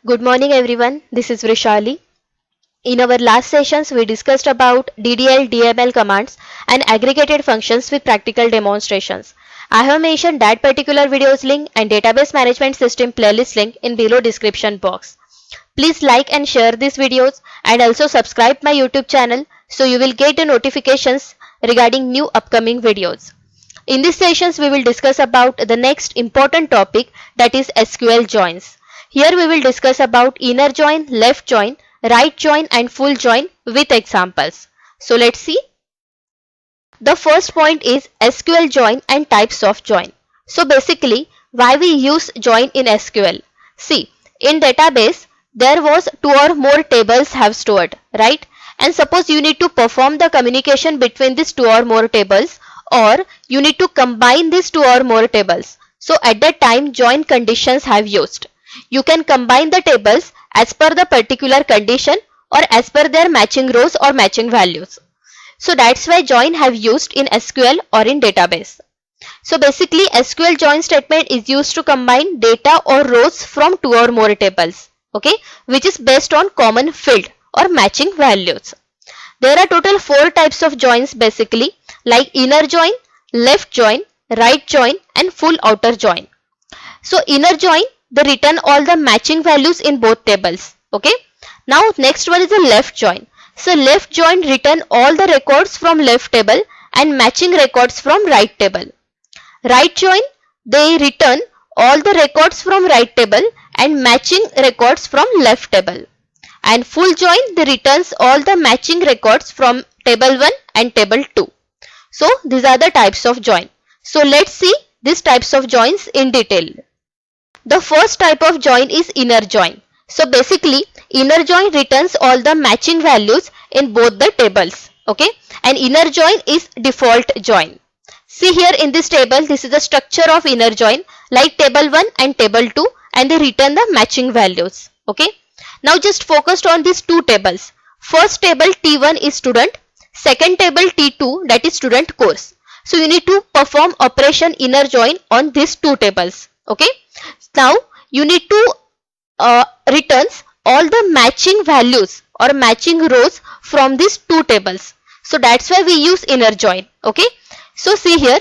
Good morning everyone, this is Vrishali. In our last sessions, we discussed about DDL, DML commands and aggregated functions with practical demonstrations. I have mentioned that particular videos link and database management system playlist link in below description box. Please like and share these videos and also subscribe my YouTube channel so you will get the notifications regarding new upcoming videos. In these sessions, we will discuss about the next important topic, that is SQL joins. Here we will discuss about inner join, left join, right join and full join with examples. So let's see. The first point is SQL join and types of join. So basically, why we use join in SQL? See, in database, there was two or more tables have stored, right? And suppose you need to perform the communication between these two or more tables, or you need to combine these two or more tables. So at that time, join conditions have used. You can combine the tables as per the particular condition or as per their matching rows or matching values. So that's why join have used in SQL or in database. So basically SQL join statement is used to combine data or rows from two or more tables, okay, which is based on common field or matching values. There are total 4 types of joins basically, like inner join, left join, right join and full outer join. So inner join, they return all the matching values in both tables, okay. Now next one is a left join. So left join return all the records from left table and matching records from right table. Right join, they return all the records from right table and matching records from left table. And full join, they returns all the matching records from table 1 and table 2. So these are the types of join. So let's see these types of joins in detail. The first type of join is inner join. So basically inner join returns all the matching values in both the tables, okay, and inner join is default join. See here in this table, this is the structure of inner join, like table 1 and table 2, and they return the matching values, okay. Now just focused on these two tables. First table T1 is student, second table T2, that is student course. So you need to perform operation inner join on these two tables, okay. Now you need to returns all the matching values or matching rows from these two tables. So that's why we use inner join, okay. So see here,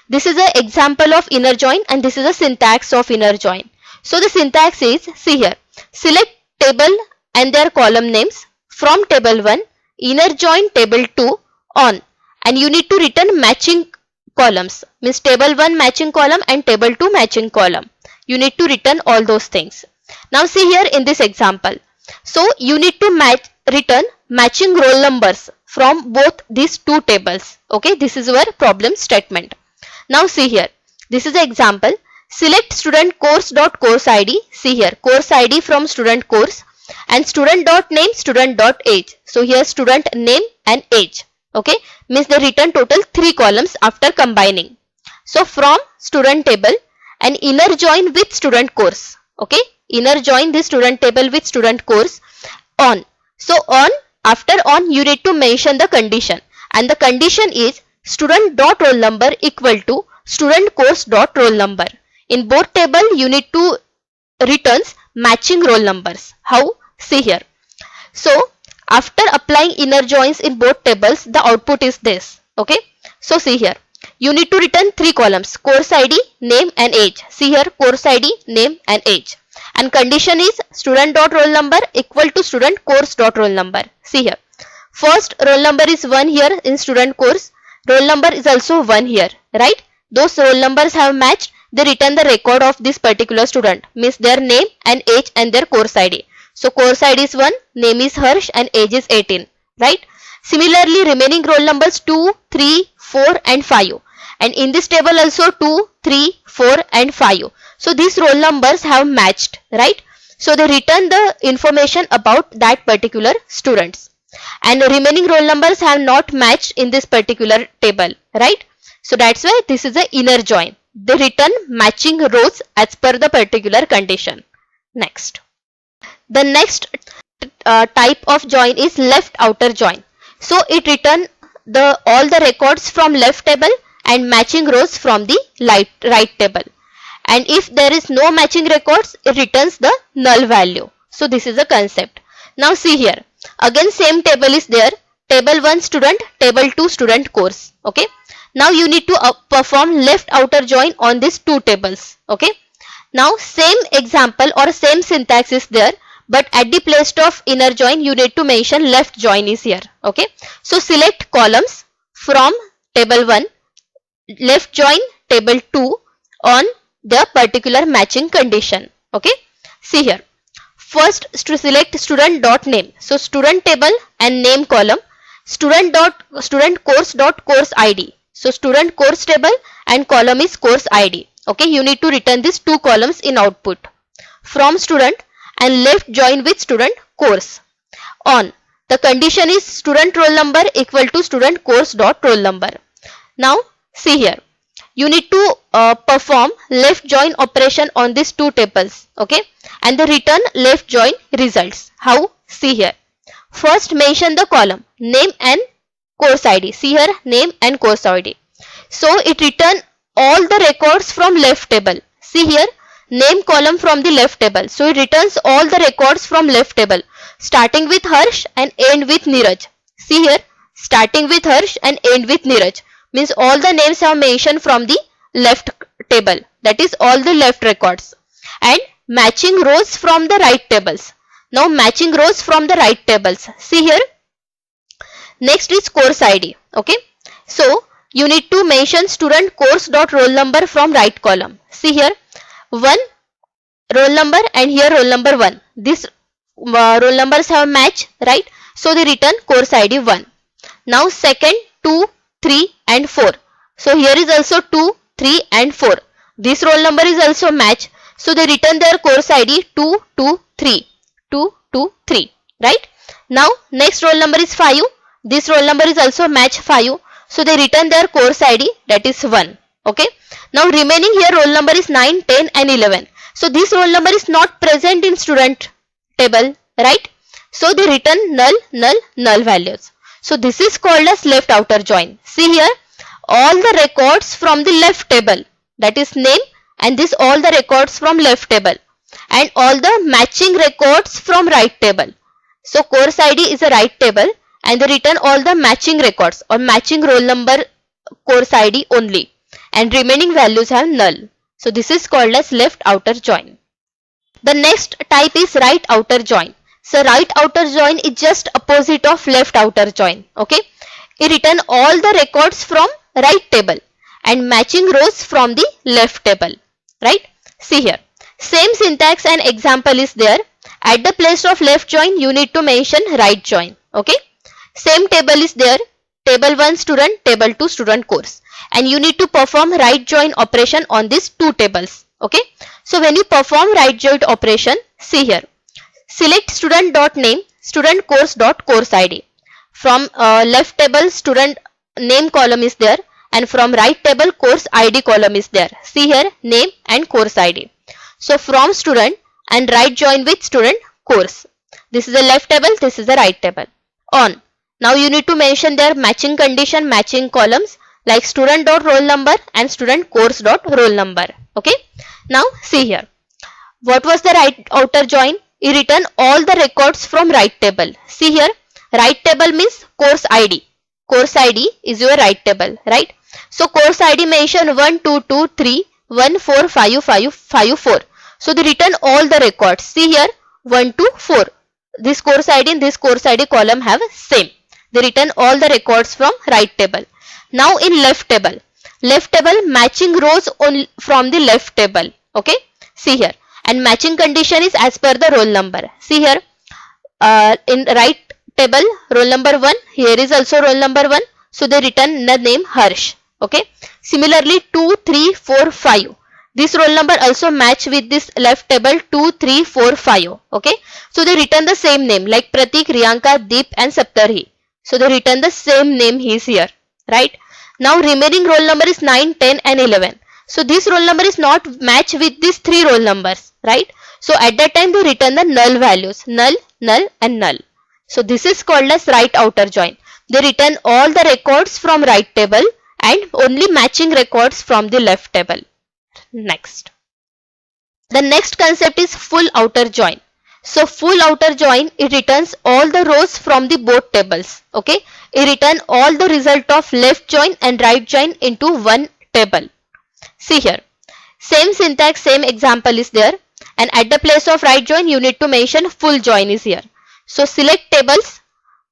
this is an example of inner join and this is a syntax of inner join. So the syntax is, see here, select table and their column names from table 1, inner join table 2 on, and you need to return matching columns, means table 1 matching column and table 2 matching column. You need to return all those things. Now see here in this example. So you need to return matching roll numbers from both these two tables. Okay, this is our problem statement. Now see here. This is the example. Select student course ID. See here, course ID from student course and student.name, student.age. So here student name and age. Okay, means they return total 3 columns after combining. So from student table and inner join with student course, okay, inner join this student table with student course on. So on, after on you need to mention the condition, and the condition is student dot roll number equal to student course dot roll number. In both table you need to returns matching roll numbers. How? See here. So after applying inner joins in both tables, the output is this, okay. So see here, you need to return 3 columns, course ID, name and age. See here, course ID, name and age. And condition is student dot roll number equal to student course dot roll number. See here, first roll number is 1 here in student course, roll number is also 1 here, right. Those roll numbers have matched, they return the record of this particular student, means their name and age and their course ID. So course ID is 1, name is Harsh and age is 18, right. Similarly remaining roll numbers 2, 3, 4 and 5, and in this table also 2, 3, 4 and 5. So these roll numbers have matched, right. So they return the information about that particular students, and the remaining roll numbers have not matched in this particular table, right. So that's why this is an inner join. They return matching rows as per the particular condition. Next. The next type of join is left outer join. So it return all the records from left table and matching rows from the right table. And if there is no matching records, it returns the null value. So this is the concept. Now see here. Again same table is there. Table 1 student, table 2 student course. Okay. Now you need to perform left outer join on these two tables. Okay. Now same example or same syntax is there, but at the place of inner join you need to mention left join is here. Okay. So select columns from table 1, left join table 2 on the particular matching condition. Okay. See here. First select student dot name. So student table and name column, student course ID. So student course table and column is course ID. Okay, you need to return these two columns in output. From student and left join with student course. On the condition is student roll number equal to student course dot roll number. Now see here. You need to perform left join operation on these two tables. Okay, and the return left join results. How? See here. First mention the column name and course ID. See here, name and course ID. So it return all the records from left table. See here, name column from the left table. So it returns all the records from left table, starting with Harsh and end with Neeraj. See here, starting with Harsh and end with Neeraj means all the names are mentioned from the left table. That is all the left records. And matching rows from the right tables. Now matching rows from the right tables. See here. Next is course ID. Okay. So you need to mention student course dot roll number from right column. See here. 1 roll number and here roll number 1. This roll numbers have match, right? So they return course ID 1. Now second 2, 3 and 4. So here is also 2, 3 and 4. This roll number is also match. So they return their course ID 2, 2, 3. 2, 2, 3. Right? Now next roll number is 5. This roll number is also match 5. So they return their course ID, that is 1. Okay. Now remaining here roll number is 9, 10 and 11. So this roll number is not present in student table. Right? So they return null, null, null values. So this is called as left outer join. See here, all the records from the left table, that is name, and this all the records from left table and all the matching records from right table. So course ID is a right table and they return all the matching records or matching roll number course ID only, and remaining values have null. So this is called as left outer join. The next type is right outer join. So right outer join is just opposite of left outer join. Okay. It return all the records from right table and matching rows from the left table. Right. See here. Same syntax and example is there. At the place of left join you need to mention right join. Okay. Same table is there. Table 1 student, table 2 student course. And you need to perform right join operation on these two tables. Okay. So when you perform right join operation, see here. Select student dot name, student course dot course ID. From left table student name column is there and from right table course ID column is there. See here, name and course ID. So from student and right join with student course. This is the left table, this is the right table. On. Now you need to mention their matching condition, matching columns like student dot roll number and student course dot roll number. Okay. Now see here. What was the right outer join? You return all the records from right table. See here, right table means course ID. Course ID is your right table, right? So course ID mention 1, 2, 2, 3, 1, 4, 5, 5, 5, 4. So they return all the records. See here, 1 to 4. This course ID and this course ID column have same. They return all the records from right table. Now in left table matching rows only from the left table. Okay, see here. And matching condition is as per the roll number. See here, in right table roll number 1, here is also roll number 1. So they return the name Harsh. Okay. Similarly 2, 3, 4, 5. This roll number also match with this left table 2, 3, 4, 5. Okay. So they return the same name like Pratik, Riyanka, Deep and Saptarhi. So they return the same name is here. Right. Now remaining roll number is 9, 10 and 11. So this roll number is not match with these three roll numbers, right? So at that time they return the null values, null, null and null. So this is called as right outer join. They return all the records from right table and only matching records from the left table. Next. The next concept is full outer join. So full outer join, it returns all the rows from the both tables. Okay, it return all the result of left join and right join into one table. See here, same syntax, same example is there, and at the place of right join you need to mention full join is here. So select tables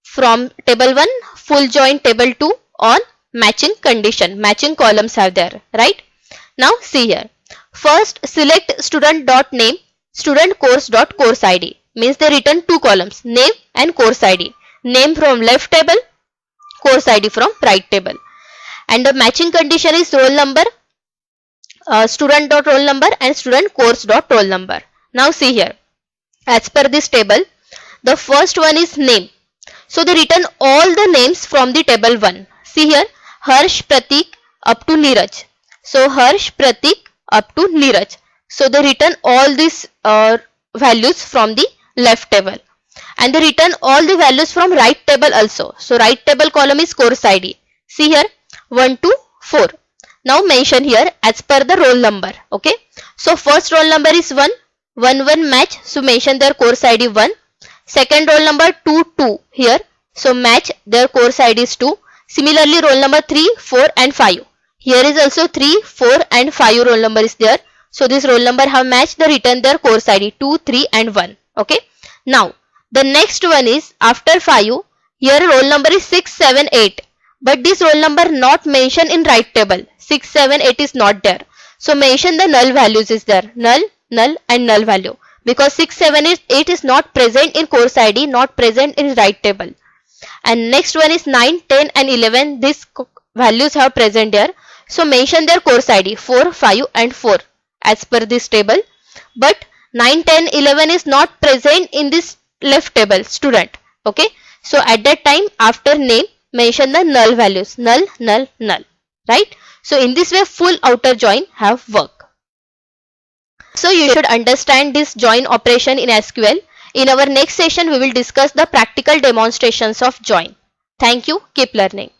from table 1, full join table 2 on matching condition, matching columns are there, right? Now see here, first select student.name, student course id, means they return two columns, name and course id, name from left table, course id from right table, and the matching condition is roll number, student.roll number and student course.roll number. Now see here, as per this table, the first one is name. So they return all the names from the table 1. See here, Harsh, Pratik up to Neeraj. So Harsh, Pratik up to Neeraj. So they return all these values from the left table. And they return all the values from right table also. So right table column is course ID. See here, 1 to 4. Now mention here as per the roll number. Okay. So first roll number is 1. 1 1 match. So mention their course ID 1. Second roll number 2 2 here. So match their course ID is 2. Similarly roll number 3 4 and 5. Here is also 3 4 and 5 roll number is there. So this roll number have matched the return their course ID 2 3 and 1. Okay. Now the next one is after 5. Here roll number is 6 7 8. But this roll number not mentioned in right table. 6 7 8 is not there. So mention the null values is there. Null, null and null value. Because 6 7 8 is not present in course ID, not present in right table. And next one is 9 10 and 11. These values have present there. So mention their course ID 4 5 and 4 as per this table. But 9 10 11 is not present in this left table student. Okay. So at that time after name mention the null values, null null null, right? So in this way full outer join have work. So you should understand this join operation in SQL. In our next session we will discuss the practical demonstrations of join. Thank you. Keep learning.